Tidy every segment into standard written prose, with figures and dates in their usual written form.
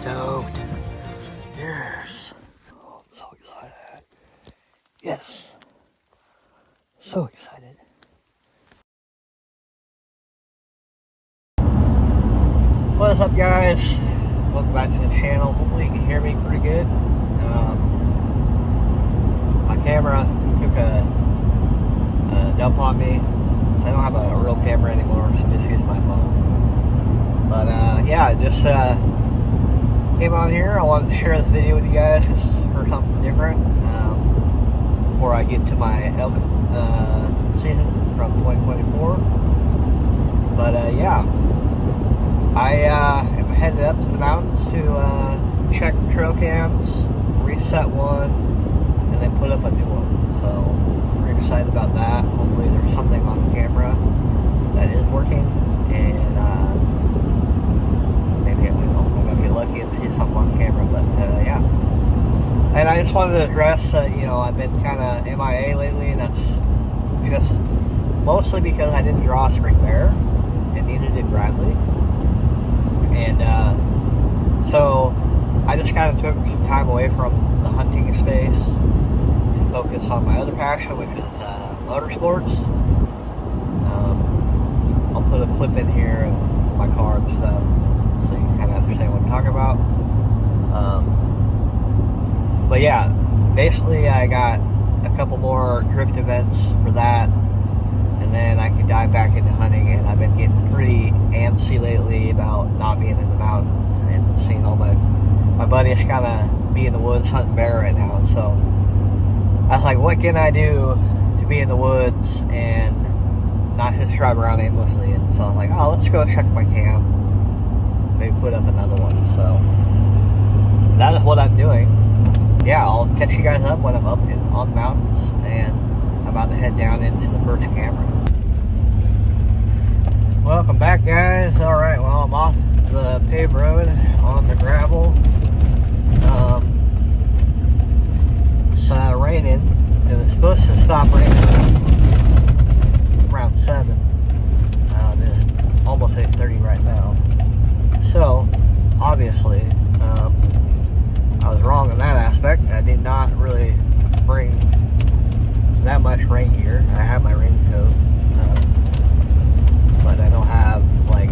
stoked. Yes. Oh, I'm so excited. Yes. So excited. What's up, guys? Welcome back to the channel. Hopefully you can hear me pretty good. My camera took a dump on me. I don't have a real camera anymore, so I'm just using my phone. But yeah, just came on here. I wanted to share this video with you guys for something different before I get to my elk season from 2024. But yeah, I am headed up to the mountains to check the trail cams, reset one, and then put up a new one. So I'm pretty excited about that. Hopefully there's something on the camera that is working, and maybe I'm gonna get lucky and see something on the camera. But yeah, and I just wanted to address that I've been kind of MIA lately, and that's just mostly because I didn't draw a spring bear, and neither did Bradley. And so I just kind of took some time away from the hunting space to focus on my other passion, which is motorsports. I'll put a clip in here of my car and stuff so you can kind of understand what I'm talking about. But yeah, basically I got a couple more drift events for that, and then I can dive back into hunting. And I've been getting pretty antsy lately about not being in the mountains and seeing all my buddies kind of be in the woods hunting bear right now. So I was like, what can I do to be in the woods and not just drive around aimlessly? And so I was like, oh, let's go check my cam, maybe put up another one. So that is what I'm doing. Yeah, I'll catch you guys up when I'm up on the mountains, and I'm about to head down into the first camera. Welcome back, guys. Alright, well, I'm off the paved road on the gravel. It's raining. It was supposed to stop raining around 7. It's almost 8:30 right now. So, obviously, I was wrong in that aspect. I did not really bring that much rain gear. I have my raincoat, but I don't have like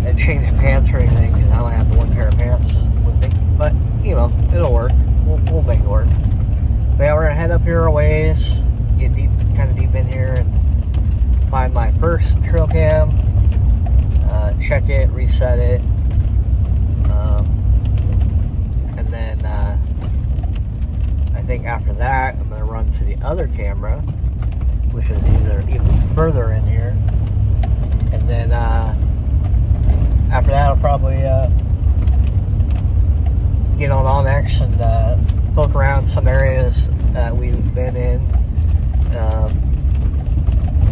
a change of pants or anything, because I only have the one pair of pants with me. But it'll work. We'll make it work. But yeah, we're gonna head up here a ways, get kind of deep in here, and find my first trail cam. Check it, reset it, and then I think after that I'm gonna run to the other camera, which is either even further in here, and then after that I'll probably get on Onyx and poke around some areas that we've been in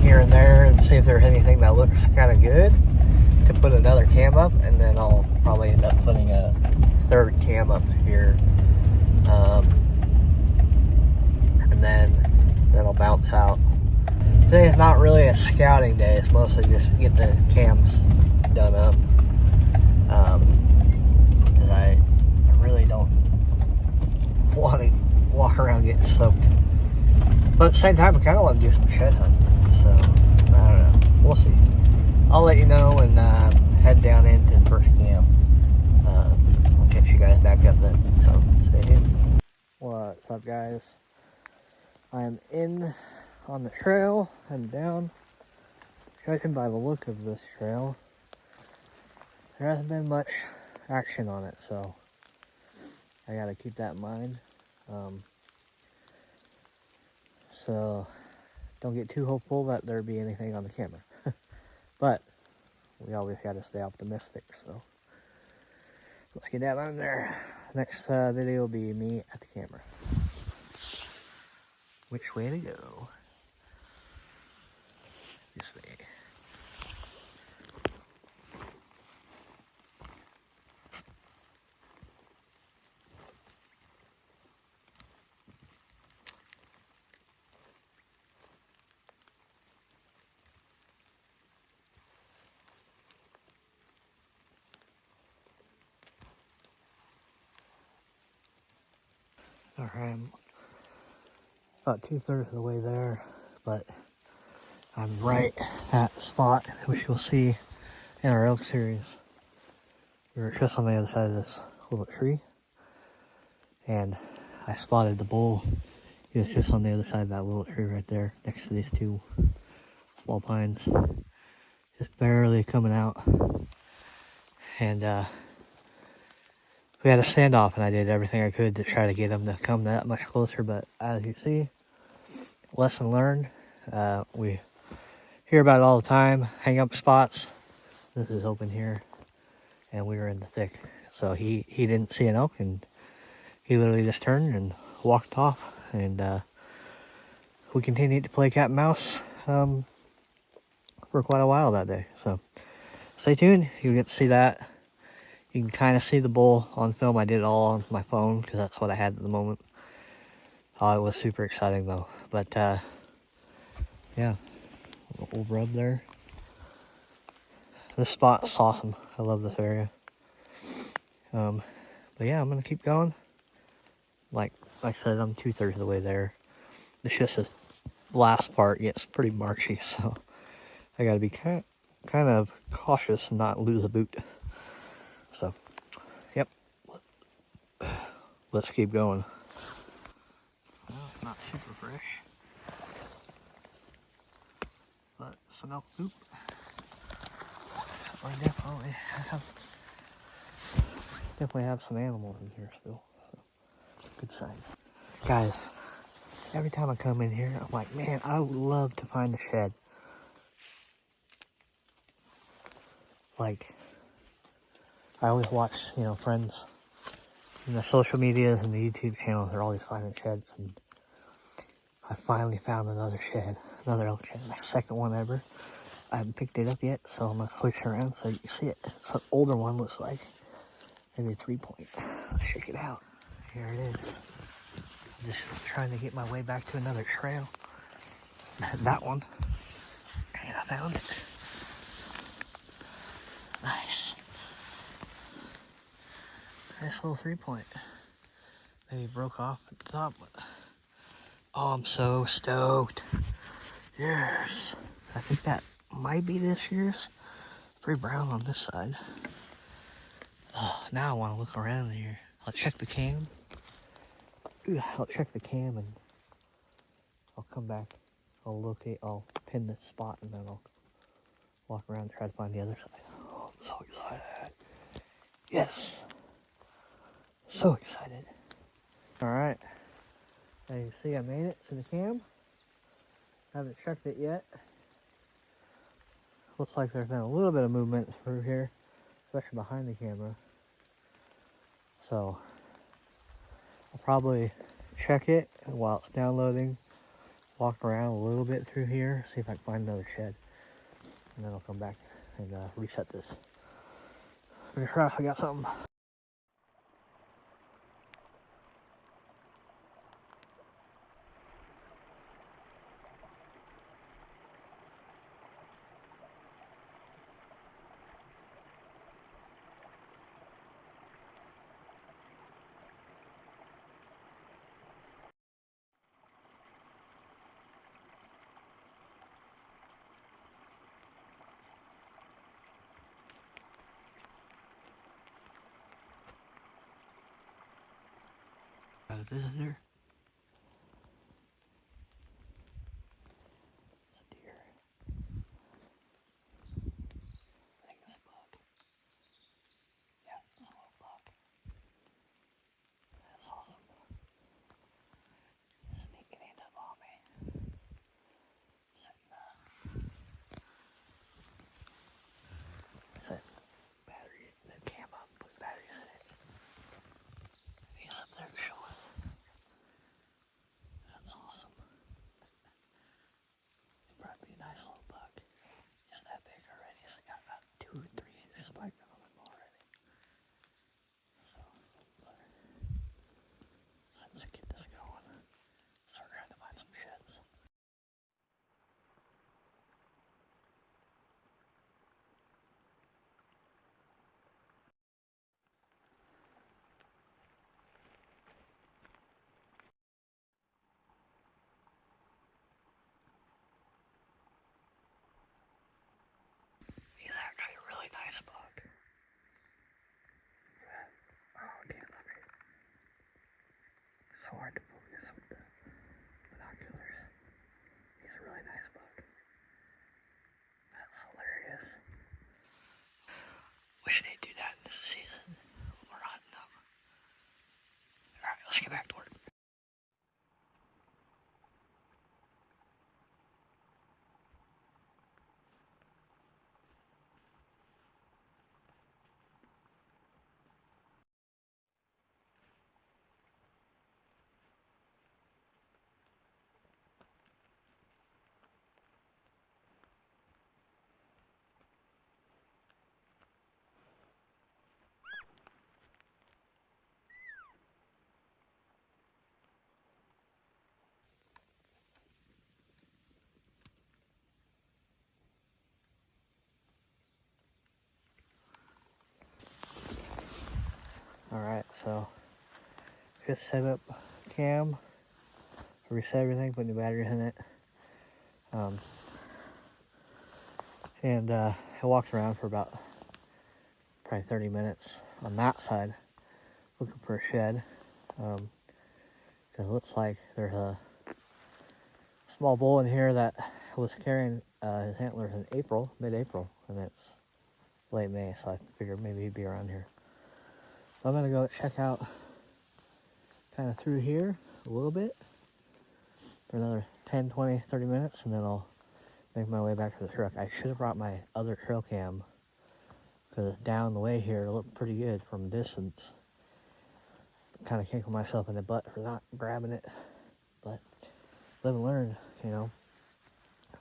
here and there, and see if there's anything that looks kind of good to put another cam up. And then I'll probably end up putting a third cam up here, and then I'll bounce out. Today's not really a scouting day. It's mostly just get the cams done up, because I really don't want to walk around getting soaked. But at the same time, I kind of want to do some shed hunting. So I don't know. We'll see. I'll let you know when head down into the first camp. I'll catch you guys back up then. So stay tuned. What's up, guys? I am in on the trail, heading down. Judging by the look of this trail, there hasn't been much action on it, so I gotta keep that in mind. So don't get too hopeful that there'd be anything on the camera. But we always gotta stay optimistic, so let's get down on there. Next video will be me at the camera. Which way to go? This way. Alright, I'm about 2/3 of the way there, but I'm right at the spot, which you'll see in our elk series. We were just on the other side of this little tree, and I spotted the bull. He was just on the other side of that little tree right there, next to these two small pines. Just barely coming out. And we had a standoff, and I did everything I could to try to get him to come that much closer, but as you see, lesson learned. We hear about it all the time, hang up spots. This is open here, and we were in the thick. So he didn't see an elk, and he literally just turned and walked off, and we continued to play cat and mouse for quite a while that day. So stay tuned, you'll get to see that. You can kind of see the bull on film. I did it all on my phone because that's what I had at the moment. Oh, it was super exciting though. But yeah, little rub there. This spot's awesome. I love this area. But yeah, I'm gonna keep going. Like I said, I'm 2/3 of the way there. It's just this last part gets pretty marshy, so I gotta be kind of cautious and not lose a boot. So, yep. Let's keep going. Well, it's not super fresh, but some elk poop. I definitely have some animals in here still. So, good sign. Guys, every time I come in here, I'm like, man, I would love to find a shed. Like, I always watch, friends in the social medias and the YouTube channels. They're always finding sheds, and I finally found another shed, another elk shed, my second one ever. I haven't picked it up yet, so I'm gonna switch it around so you can see it. It's an older one, looks like maybe a 3-point. Let's check it out. Here it is. I'm just trying to get my way back to another trail. That one, and I found it. Nice. Nice little 3-point. Maybe broke off at the top, but oh, I'm so stoked. Yes. I think that might be this year's. Pretty brown on this side. Oh, now I want to look around here. I'll check the cam. I'll check the cam and I'll come back. I'll pin this spot, and then I'll walk around and try to find the other side. Oh, I'm so excited. Yes. So excited. Alright. As you see, I made it to the cam. Haven't checked it yet. Looks like there's been a little bit of movement through here, especially behind the camera. So I'll probably check it while it's downloading, walk around a little bit through here, see if I can find another shed, and then I'll come back and reset this. Fingers crossed I got something. Got a visitor. A deer. I think it's a buck. Yeah, it's a little buck. That's awesome. Sneaking up on me. Set battery, the cam up, put batteries in it. He's up there showing. just set up cam, reset everything, put new batteries in it. And I walked around for about probably 30 minutes on that side looking for a shed. Because it looks like there's a small bull in here that was carrying his antlers in April, mid-April, and it's late May, so I figured maybe he'd be around here. So I'm going to go check out kind of through here a little bit for another 10, 20, 30 minutes, and then I'll make my way back to the truck. I should have brought my other trail cam, because down the way here it looked pretty good from a distance. Kind of kicking myself in the butt for not grabbing it, but live and learn, you know.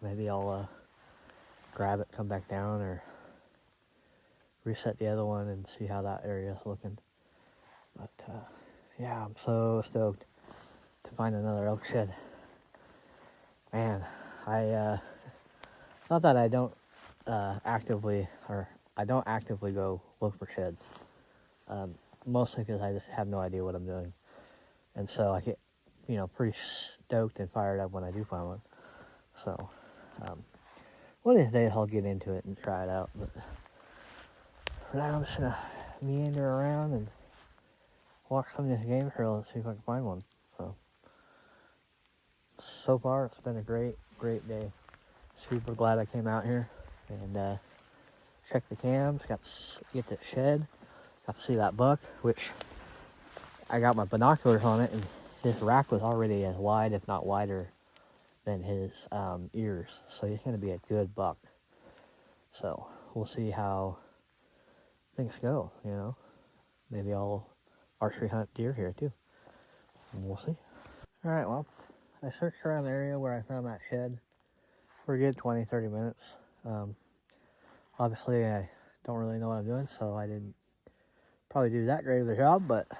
Maybe I'll grab it, come back down, or reset the other one and see how that area is looking. But yeah, I'm so stoked to find another elk shed. Man, not that I don't actively go look for sheds. Mostly because I just have no idea what I'm doing, and so I get, pretty stoked and fired up when I do find one. So one of these days I'll get into it and try it out. But for now, I'm just gonna meander around and walk some of this game trail and see if I can find one. So far, it's been a great day. Super glad I came out here and checked the cams, got to get the shed, got to see that buck, which I got my binoculars on it, and his rack was already as wide, if not wider, than his ears. So he's going to be a good buck. So we'll see how things go, Maybe I'll archery hunt deer here too. And we'll see. Alright, well, I searched around the area where I found that shed for a good 20, 30 minutes. Obviously, I don't really know what I'm doing, so I didn't probably do that great of a job, but I'm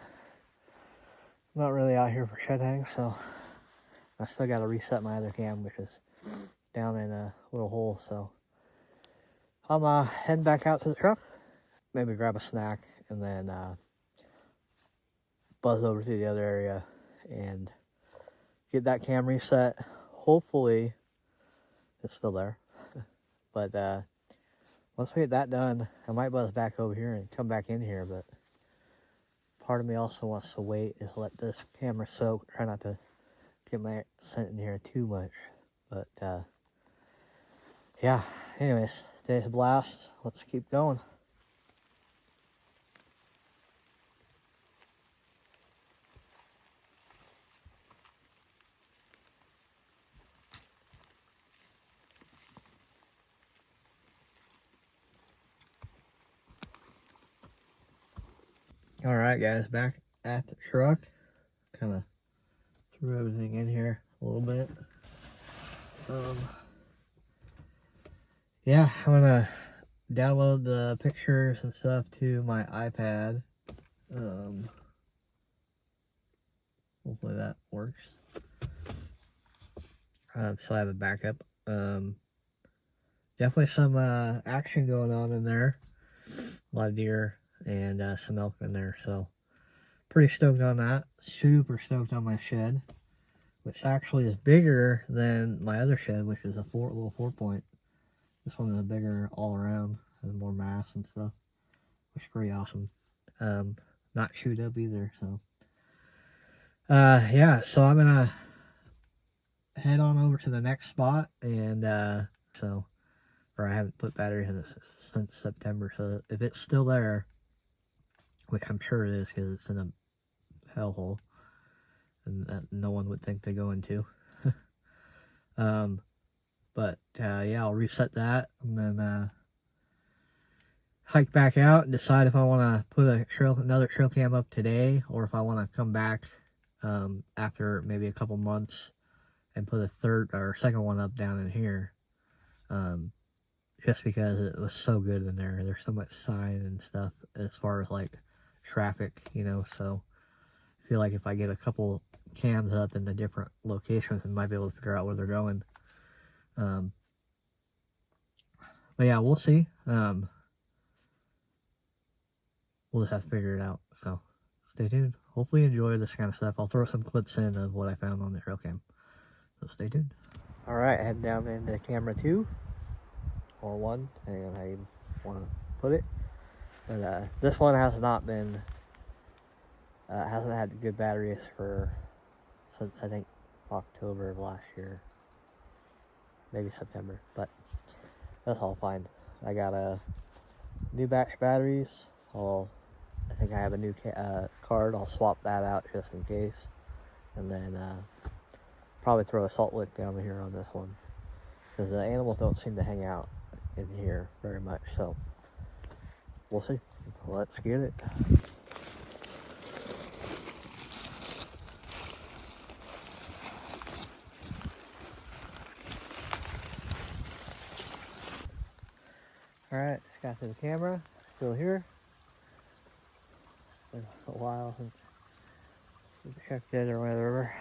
not really out here for shed hang, so I still got to reset my other cam, which is down in a little hole. So I'm heading back out to the truck, maybe grab a snack, and then buzz over to the other area and get that cam reset. Hopefully it's still there. But once we get that done, I might buzz back over here and come back in here. But part of me also wants to wait, is let this camera soak, try not to get my scent in here too much. But yeah, anyways, today's a blast. Let's keep going. All right, guys, back at the truck. Kind of threw everything in here a little bit. Yeah, I'm gonna download the pictures and stuff to my iPad. Hopefully that works. So I have a backup. Definitely some action going on in there. A lot of deer and some elk in there. So pretty stoked on that. Super stoked on my shed, which actually is bigger than my other shed, which is a little 4-point. This one is bigger all around, has more mass and stuff, which is pretty awesome. Not chewed up either, so. Yeah, so I'm gonna head on over to the next spot, and I haven't put batteries in it since September, so if it's still there, which I'm sure it is because it's in a hellhole, and that no one would think to go into. But yeah, I'll reset that, and then hike back out and decide if I want to put another trail cam up today, or if I want to come back after maybe a couple months and put a third or second one up down in here. Just because it was so good in there. There's so much sign and stuff as far as like traffic, so I feel like if I get a couple cams up in the different locations, I might be able to figure out where they're going. But yeah, we'll see. We'll just have to figure it out. So stay tuned. hopefully you enjoy this kind of stuff. I'll throw some clips in of what I found on the trail cam. So stay tuned. All right, heading down into camera 2 or 1, depending on how you want to put it. But this one has not been, hasn't had good batteries since I think October of last year, maybe September, but that's all fine. I got a new batch batteries. I think I have a new card. I'll swap that out just in case, and then probably throw a salt lick down here on this one because the animals don't seem to hang out in here very much. So we'll see. Let's get it. Alright, just got to the camera. Still here. Been a while since we checked it or whatever.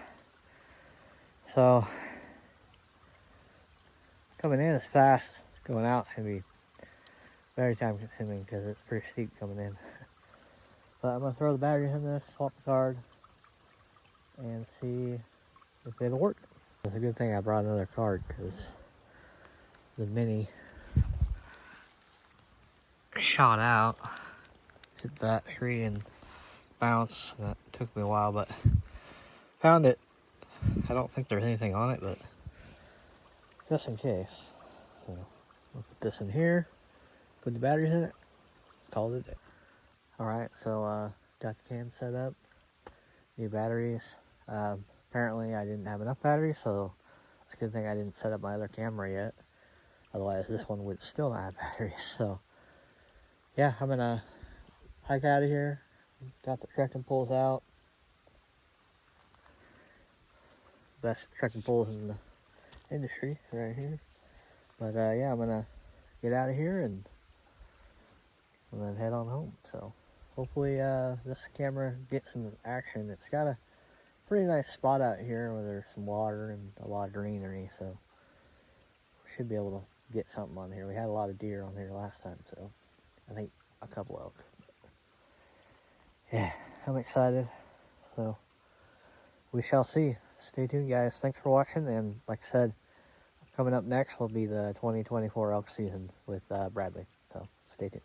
So, coming in is fast. Going out can be very time consuming because it's pretty steep coming in. But I'm going to throw the batteries in this, swap the card, and see if it'll work. It's a good thing I brought another card because the Mini shot out, hit that tree and bounced. That took me a while, but found it. I don't think there's anything on it, but just in case. So we'll put this in here, put the batteries in it, call it a day. Alright, so got the cam set up, new batteries. Apparently I didn't have enough batteries, so it's a good thing I didn't set up my other camera yet. Otherwise this one would still not have batteries. So yeah, I'm gonna hike out of here. Got the trekking poles out. Best trekking poles in the industry right here. But yeah, I'm gonna get out of here and then head on home. So hopefully this camera gets some action. It's got a pretty nice spot out here where there's some water and a lot of greenery, so we should be able to get something on here. We had a lot of deer on here last time, so I think a couple elk. Yeah, I'm excited. So we shall see. Stay tuned, guys. Thanks for watching, and like I said, coming up next will be the 2024 elk season with Bradley. So stay tuned.